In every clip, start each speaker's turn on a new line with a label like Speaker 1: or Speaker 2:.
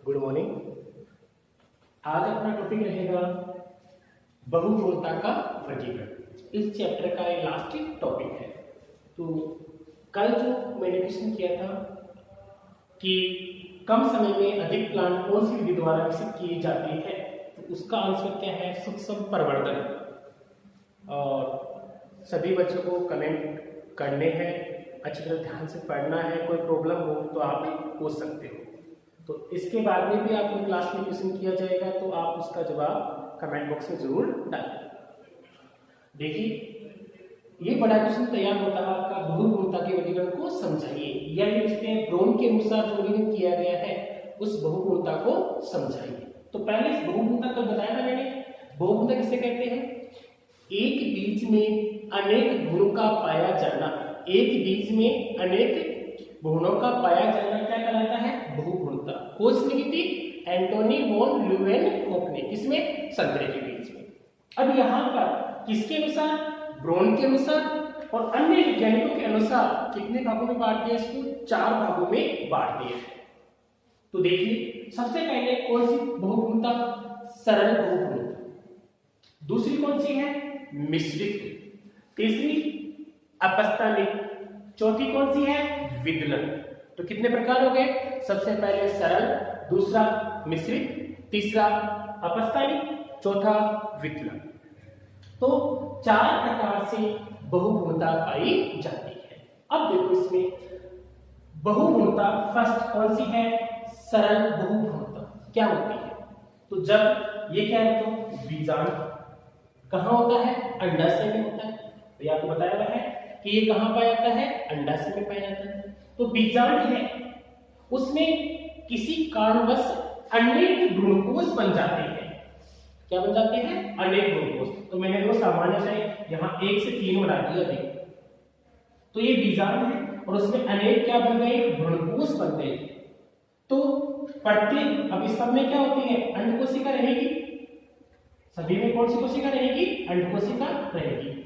Speaker 1: Good morning. आज अपना topic रहेगा बहुपूर्णता का वर्गीकरण। इस चैप्टर का ये लास्ट टॉपिक है। तो कल जो मैंने क्वेश्चन किया था कि कम समय में अधिक प्लांट कौन सी विधि द्वारा विकसित किए जाते हैं, तो उसका आंसर क्या है? सूक्ष्म प्रवर्धन। और सभी बच्चों को कमेंट करने हैं, अच्छी तरह ध्यान से पढ़ना है। कोई प्रॉब्लम हो तो आप पूछ सकते हो। तो इसके बाद में भी आपको क्लास में क्वेश्चन किया जाएगा, तो आप उसका जवाब कमेंट बॉक्स में जरूर डालें। देखिए, ये बड़ा क्वेश्चन तैयार होता है आपका बहुपूर्णता के वर्गीकरण को समझाइए, या लिखते हैं ब्रोन के अनुसार जो वर्गीकरण किया गया है उस बहुपूर्णता को समझाइए। तो पहले इस बहुपूर्णता को बताया था मैंने। बहुपूर्णता किसे कहते हैं? एक बीज में अनेक गुणों का पाया जाना। एक बीज में अनेक गुणों का पाया जाना क्या कहलाता है? बहुपूर्णता। खोज की थी एंटोनी वॉन ल्यूवेनहोक ने, किसमें? संतरे के बीज में। अब यहाँ पर किसके अनुसार? ब्रोन के अनुसार और अन्य वैज्ञानिकों के अनुसार कितने भागों में बांट दिया इसको? 4 भागों में बांट दिया है। तो देखिए, सबसे पहले कौन सी बहुपूर्णता? सरल बहुपूर्णता। दूसरी कौन सी है? मिश्रित। तीसरी अपस्थानिक। चौथी कौन सी है? विदलन। तो कितने प्रकार हो गए? सबसे पहले सरल, दूसरा मिश्रित, तीसरा अपस्थानिक, चौथा विदलन। तो 4 प्रकार से बहुपूर्णता पाई जाती है। अब देखो इसमें बहुपूर्णता फर्स्ट कौन सी है? सरल बहुपूर्णता। क्या होती है? तो जब ये क्या है, तो बीजाणु कहाँ होता है? अंडाशय में होता है। तो ये आपको बताया हुआ है कि ये कहाँ पाया जाता है? अंडाशय में पाया जाता है। तो बीजाणु है, उसमें किसी कारणवश अनेक भ्रूणकोश बन जाते हैं। क्या बन जाते हैं? अनेक भ्रूणकोश। तो मैंने वो सामान्यतः यहाँ 1 से 3 बना दिया। देखो, तो ये बीजाणु है और उसमें अनेक क्या बन गए? भ्रूणकोश बन गए। तो प्रत्येक, अब इस सब में क्या होती है? अंडकोशिका रहेगी। सभी में कौन सी कोशिका रहेगी? अंडकोशिका रहेगी।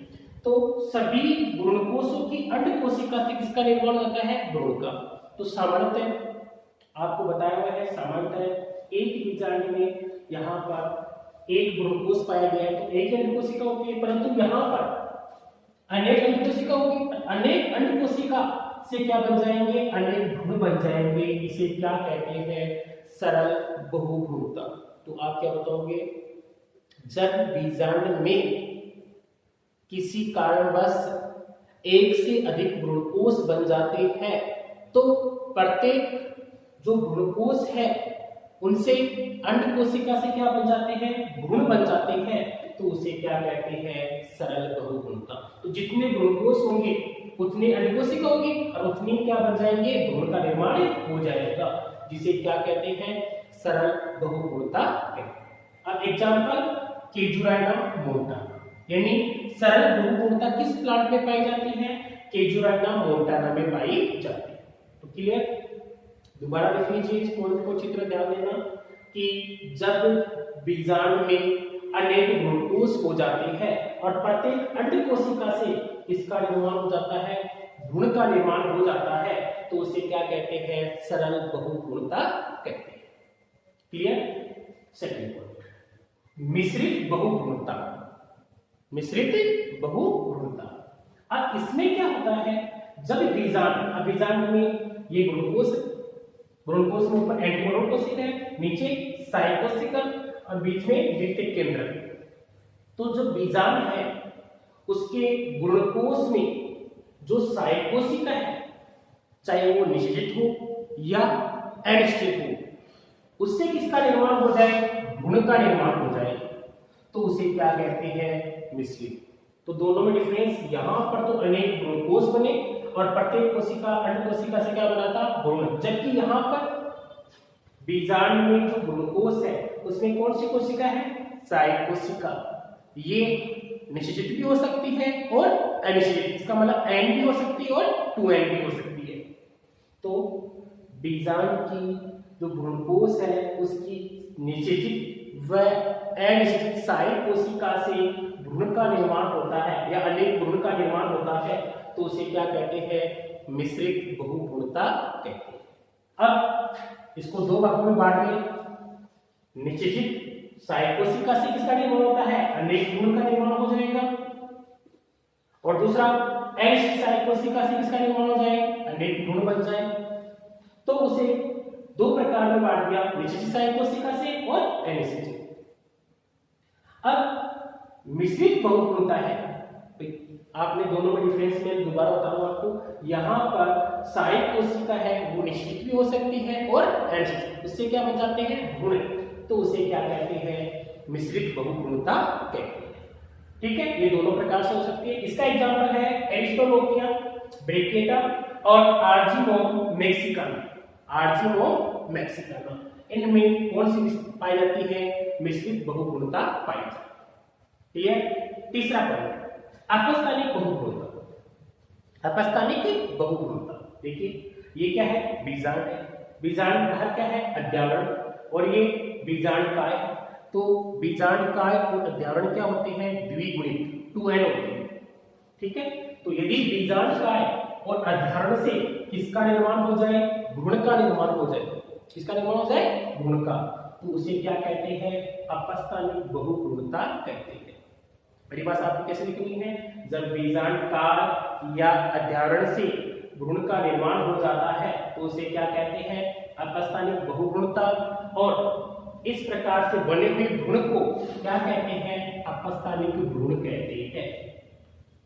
Speaker 1: तो सभी भ्रूणकोशों की अंडकोशिका से किसका निर्माण होता है? भ्रूण का। तो सामान्यतः आपको बताया हुआ है, सामान्यतः एक बीजाणु में यहाँ पर एक भ्रूणकोश पाया गया है, तो एक ही अंडकोशिका होती है। परंतु यहाँ पर अनेक अंडकोशिका होगी। अनेक अंडकोशिका से क्या बन जाएंगे? अनेक भ्रूण बन जाएंगे। इसे क्या कहते हैं? सरल बहुभ्रूणता। तो आप क्या बताओगे? जब बीजाणु में किसी कारणवश एक से अधिक भ्रूणकोश बन जाते हैं, तो प्रत्येक जो भ्रूणकोश है उनसे अंडकोशिका से क्या बन जाते हैं? भ्रूण बन जाते हैं। तो उसे क्या कहते हैं? सरल बहुभ्रूणता। तो जितने भ्रूणकोश होंगे उतने अंडकोशिका होगी और उतनी क्या बन जाएंगे? भ्रूण का निर्माण हो जाएगा, जिसे क्या कहते हैं? सरल बहुभ्रूणता कहते हैं। अब एग्जांपल केजुराइना मोंटाना, यानी सरल बहुभ्रूणता किस प्लांट में पाई जाती है? केजुराइना मोंटाना में पाई जाती है। तो क्लियर? दोबारा देख लीजिए इस पॉइंट को, चित्र ध्यान देना कि जब बीजाणु में अनेक भ्रूणकोश हो जाते हैं और प्रत्येक अंडकोशिका से इसका निर्माण हो जाता है, भ्रूण का निर्माण हो जाता है, तो उसे क्या कहते हैं? सरल बहुभ्रूणता कहते हैं। क्लियर? सेकंड पॉइंट, मिश्रित बहुभ्रूणता। मिश्रित बहुभ्रूणता। अब इसमें क्या होता है? जब बीजाणु में ये भ्रूणकोश में ऊपर एंटीमोरल कोशिका है, नीचे साइकोशिका और बीच में द्वितीयक केंद्र। तो जो बीजाणु है उसके भ्रूणकोश में जो साइकोशिका है, चाहे वो निषेचित हो या अनिषेचित हो, उससे किसका निर्माण हो जाए? भ्रूण का निर्माण हो जाए, तो उसे क्या कहते हैं? मिश्रित। तो दोनों में डिफरेंस, यहाँ पर तो अनेक भ्रूणकोश बने और प्रत्येक कोशिका अंडकोशिका से क्या बना था? भ्रूण। जबकि यहाँ पर बीजाणु में जो भ्रूणकोश है उसमें कौन सी कोशिका है? साइकोशिका। ये निषेचित भी हो सकती है और अनिषेचित, इसका मतलब एंड भी हो सकती है और 2 एंड भी हो सकती है। तो बीजाणु की जो भ्रूणकोश है उसकी निषेचित व अनिषेचित साइकोशिका से भ्रूण का निर्माण होता है या अनेक भ्रूण का निर्माण होता है, तो उसे क्या कहते हैं? मिश्रित बहुभ्रूणता कहते हैं। अब इसको 2 भागों में बांट दें। निश्चित सहायक कोशिका से किसका निर्माण होता है, अनेक गुण का निर्माण हो जाएगा। और दूसरा अनिश्चित सहायक कोशिका से किसका निर्माण हो जाए, अनेक गुण बन जाए। तो उसे दो प्रकार में बांट दिया, निश्चित सहायक कोशिका से और अनिश्चित। अब मिश्रित बहुगुणता है, आपने दोनों में डिफरेंस में दोबारा बताऊं आपको। यहाँ पर सहायक कोशिका है वो निश्चित भी हो सकती है और अनिश्चित, उससे क्या बन जाते हैं, गुण। तो उसे क्या कहते हैं, मिश्रित बहुगुणता कहते हैं। ठीक है, ये दोनों प्रकार से हो सकती है। इसका एग्जांपल है एरिस्टोलोकिया ब्रैकेटा और आर्जिनोम मैक्सिकाना। आर्जिनोम मैक्सिकाना, इनमें कौन सी पाई जाती है, मिश्रित बहुगुणता पाई जाती है। ठीक है, तीसरा पॉइंट अपस्थानिक बहुगुणता। अपस्थानिक बहुगुणता देखिए ये क्या है, बीजांड है। बीजांड बाहर क्या है, अध्यावरण, और ये बीजांड काय। तो बीजांड काय और अध्यावरण क्या होते हैं, द्विगुणित, 2n होते हैं। ठीक है, तो यदि बीजांड काय और अध्यावरण से किसका निर्माण हो जाए, गुण का निर्माण हो जाए, किसका निर्माण हो जाए, गुण का, तो उसे क्या कहते हैं, अपस्थानिक बहुगुणता कहते हैं। बड़ी बात आपको कैसे लिखनी है, जब बीजांड काय या अध्यावरण से गुण का निर्माण हो जाता है तो उसे क्या कहते हैं, अपस्थानिक बहुगुणता। और इस प्रकार से बने हुए गुण को क्या कहते हैं, अपस्थानिक गुण कहते हैं।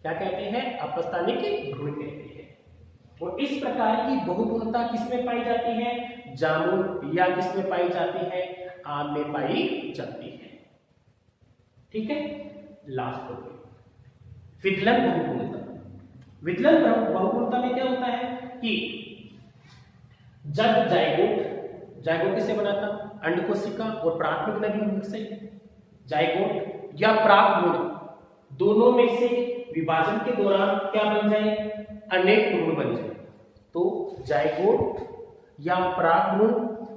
Speaker 1: क्या कहते हैं, अपस्थानिक गुण कहते हैं। और इस प्रकार की बहुगुणता किसमें पाई जाती है, जामुन या किसमें पाई जाती है, आम में पाई जाती है। ठीक है, लास्ट टॉपिक विदलन बहुगुणता। विदलन बहुगुणता में क्या होता है कि जब जायगोट किससे बना था, अंड कोशिका और प्राथमिक नवीन से, जायगोट या प्रागभ्रूण दोनों में से विभाजन के दौरान क्या बन जाए, अनेक भ्रूण बन जाए। तो जायगोट या प्रागभ्रूण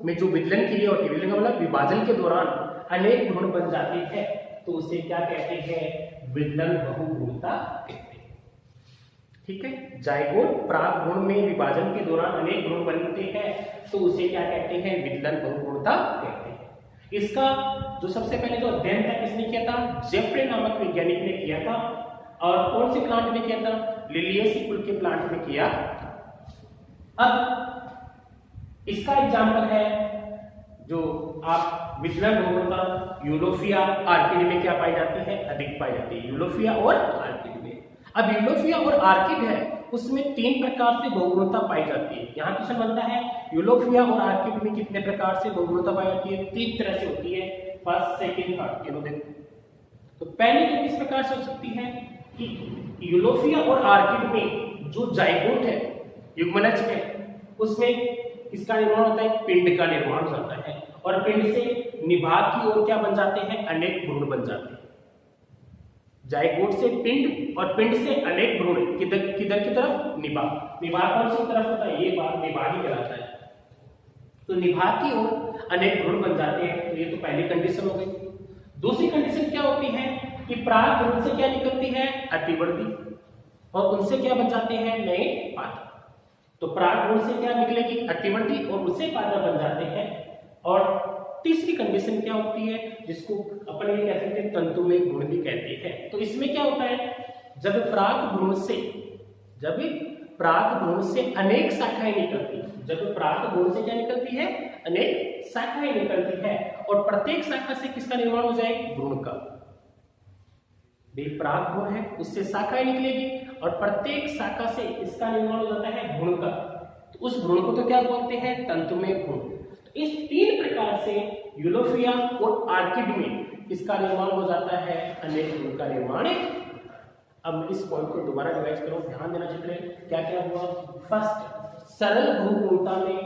Speaker 1: में जो विदलन क्रिया होती है, विदलन का मतलब विभाजन के दौरान अनेक भ्रूण बन जाते हैं, तो उसे क्या कहते हैं, विदलन बहुगुणता कहते हैं। ठीक है, जायगोट प्रागभ्रूण में विभाजन के दौरान अनेक भ्रूण बनते हैं, तो उसे क्या कहते हैं, विदलन बहुगुणता कहते हैं। इसका जो सबसे पहले जो अध्ययन था किसने किया था, जेफ्रे नामक वैज्ञानिक ने किया था। और कौन से प्लांट में किया था, लिलिएसी कुल के प्लांट में किया। अब इसका एग्जाम्पल है जो आप विदलन बहुगुणता यूलोफिया आर्किड में क्या पाई जाती है, अधिक पाई जाती है, यूलोफिया और आर्किड में। अब यूलोफिया और आर्किड है उसमें 3 प्रकार से बहुगुणता पाई जाती है। यहाँ क्वेश्चन बनता है यूलोफिया और आर्किड में कितने प्रकार से बहुगुणता पाई जाती है, 3 तरह से होती है, फर्स्ट सेकंड थर्ड, ये देखो। तो पहले तो किस प्रकार से हो सकती है कि यूलोफिया और आर्किड में जो जायगोट है, युग्मनज है, उसमें इसका निर्माण होता है, पिंड का निर्माण हो जाता है, और पिंड से निभाग की ओर क्या बन जाते हैं, अनेक भ्रूण बन जाते हैं। जायगोट से पिंड और पिंड से अनेक भ्रूण किधर की तरफ, निभाग। निभाग कौन सी तरफ होता है, ये बात निभाग ही कहलाता है। तो निभाग की ओर अनेक भ्रूण बन जाते हैं। तो ये तो पहली कंडीशन हो गई। दूसरी कंडीशन क्या होती है कि प्राग भ्रूण से क्या निकलती है, अतिवर्ती, और उनसे क्या बन जाते हैं, नए पादप। तो प्राग भ्रूण से क्या निकलेगी, अतिवर्ती, और उससे पादप बन जाते हैं। और तीसरी कंडीशन क्या होती है, जिसको अपन ये कह सकते हैं तंतुमय भ्रूण भी कहते हैं। तो इसमें क्या होता है, जब प्राग भ्रूण से अनेक शाखाएं निकलती है, जब प्राग भ्रूण से क्या निकलती है, अनेक शाखाएं निकलती है, और प्रत्येक शाखा से किसका निर्माण हो जाए, भ्रूण का। प्राग भ्रूण है उससे शाखाएं निकलेगी, और प्रत्येक शाखा से इसका निर्माण हो जाता है भ्रूण का। तो उस भ्रूण को तो क्या बोलते हैं, तंतुमय भ्रूण। इस 3 प्रकार से यूलोफिया और आर्किड में इसका निर्माण हो जाता है, अनेक भ्रूण का निर्माण। अब इस पॉइंट को दोबारा रिवाइज करो, ध्यान देना चाहिए क्या क्या हुआ। फर्स्ट, सरल बहुगुणता में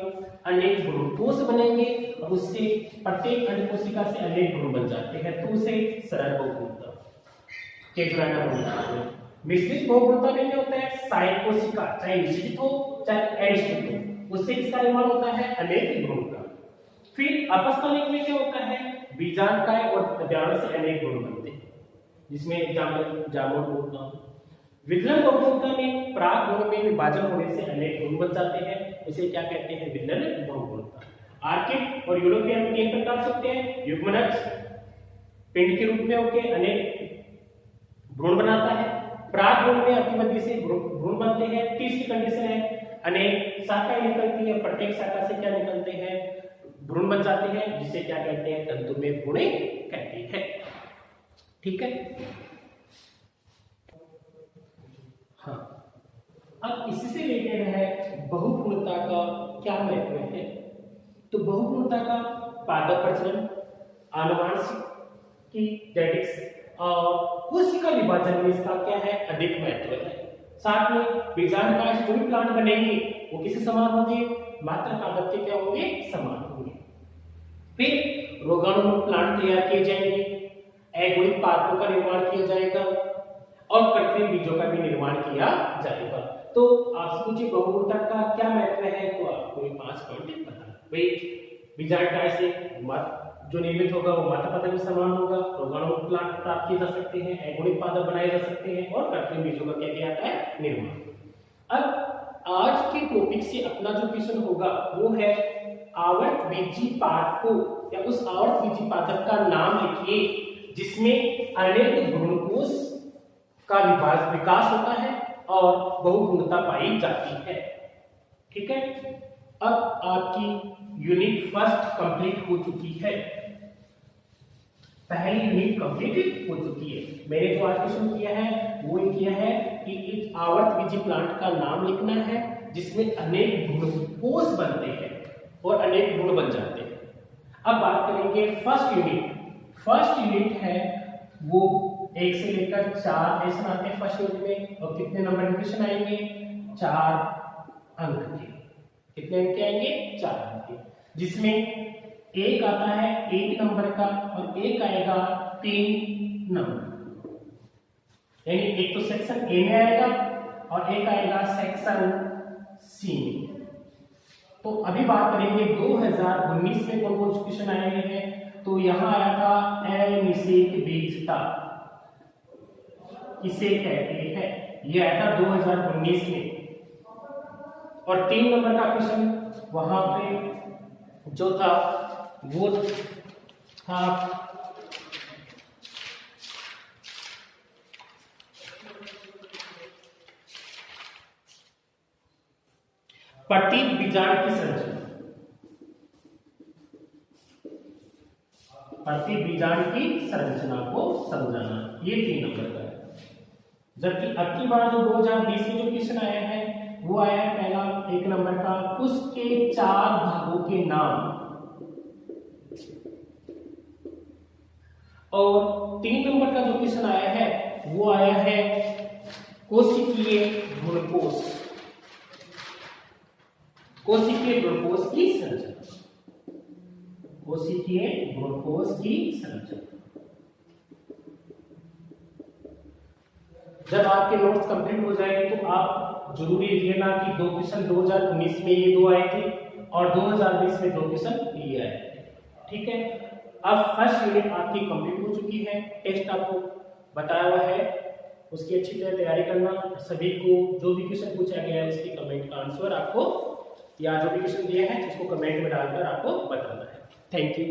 Speaker 1: अनेक भ्रूण कोष बनेंगे, और उससे प्रत्येक अंड कोशिका से अनेक भ्रूण बन जाते हैं, तो उसे सरल बहुगुणता। मिश्रित बहुगुणता में क्या होता है, सहायक कोशिका चाहे निश्चित हो चाहे अनिश्चित हो, उससे किसका निर्माण होता है, अनेक भ्रूण का। फिर अपस्थानिक में क्या होता है, बीजांड काय और अध्यावरण से अनेक भ्रूण बनते हैं, जिसमें एग्जांपल जामुन बहुगुणता। विदलन बहुगुणता में प्राग भ्रूण में विभाजन होने से अनेक भ्रूण बन जाते हैं, उसे क्या कहते हैं, विदलन बहुगुणता। आर्किड और यूरोपियन में 3 प्रकार से होते हैं। युग्मनज पिंड के रूप में होकर अनेक भ्रूण बनाता है। प्राग भ्रूण में अतिमध्य से भ्रूण बनते हैं। तीसरी कंडीशन है अनेक शाखाएं निकलती है, प्रत्येक शाखा से क्या निकलते हैं, भ्रूण बन जाते हैं, जिसे क्या कहते हैं, तंतुमय भ्रूण कहते हैं। ठीक है। हाँ, अब इसी से रिलेटेड है बहुभ्रूणता का क्या महत्व है। तो बहुभ्रूणता का पादप प्रजनन, आनुवंशिक की जेनेटिक्स और कोशिका विभाजन में इसका क्या है, अधिक महत्व है। साथ में बीजांड से जो भी प्लांट बनेंगे वो किसे समान होंगे, मात्र पादप के क्या होंगे, समान होंगे। फिर रोगाणुमुक्त प्लांट तैयार किए जाएंगे, अगुणित पादपों का निर्माण किया जाएगा और कृत्रिम बीजों का भी निर्माण किया जाएगा। तो आपसे पूछे बहुभ्रूणता का क्या महत्व है, तो आपको ये 5 पॉइंट बताना। भाई बीजांड से जो निर्मित होगा वो मात्र पादप के समान होगा, रोगाणुमुक्त प्लांट प्राप्त किए जा सकते हैं, अगुणित पादप बनाए जा सकते हैं और कृत्रिम बीजों का क्या आता है, निर्माण। अब आज के टॉपिक से अपना जो क्वेश्चन होगा वो है आवर्त बीजी पादप या उस आवर्त बीजी पादप का नाम लिखिए जिसमें अनेक भ्रूणकोश का विकास होता है और बहुभ्रूणता पाई जाती है। ठीक है। अब आपकी यूनिट फर्स्ट कंप्लीट हो चुकी है, पहली यूनिट कंप्लीट हो चुकी है। मैंने जो आज क्वेश्चन किया है वो किया है कि एक आवर्त बीजी प्लांट का नाम लिखना है जिसमें अनेक भ्रूणकोश बनते हैं और अनेक भ्रूण बन जाते हैं। अब बात करेंगे फर्स्ट यूनिट। फर्स्ट यूनिट है वो 1 से लेकर 4 क्वेश्चन आते हैं फर्स्ट यूनिट में, और कितने नंबर के क्वेश्चन आएंगे, 4 अंक के। कितने अंक के आएंगे, 4 अंक के, जिसमें एक आता है 1 नंबर का और एक आएगा 3 नंबर, यानी एक तो सेक्शन ए में आएगा और एक आएगा सेक्शन सी में। तो अभी बात करेंगे 2019 में कौन कौन से क्वेश्चन आए हैं। तो यहां आया था अनिषेक बीजता किसे कहते हैं, यह आया था 2019 में। और 3 नंबर का क्वेश्चन वहां पे जो था वो था प्रतीक बीजांड की संरचना, प्रतीक बीजांड की संरचना को समझाना, ये 3 नंबर का है। जबकि अब की बार जो 2020 में जो क्वेश्चन आया है वो आया है पहला 1 नंबर का, उसके 4 भागों के नाम, और 3 नंबर का जो क्वेश्चन आया है वो आया है कोशिकीय भ्रूणकोश, कोशिकीय भ्रूणकोश की संरचना, कोशिकीय भ्रूणकोश की संरचना। जब आपके नोट्स कंप्लीट हो जाएंगे तो आप जरूरी लेना कि 2 क्वेश्चन 2019 में ये 2 आए थे और 2020 में 2 क्वेश्चन ये आए थे। ठीक है। अब फर्स्ट यूनिट आपकी कंप्लीट हो चुकी है, टेस्ट आपको बताया हुआ है, उसकी अच्छी तरह तैयारी करना। सभी को जो भी क्वेश्चन पूछा गया है उसके कमेंट का आंसर आपको, या जो भी क्वेश्चन दिया है उसको कमेंट में डालकर आपको बताना है। Thank you.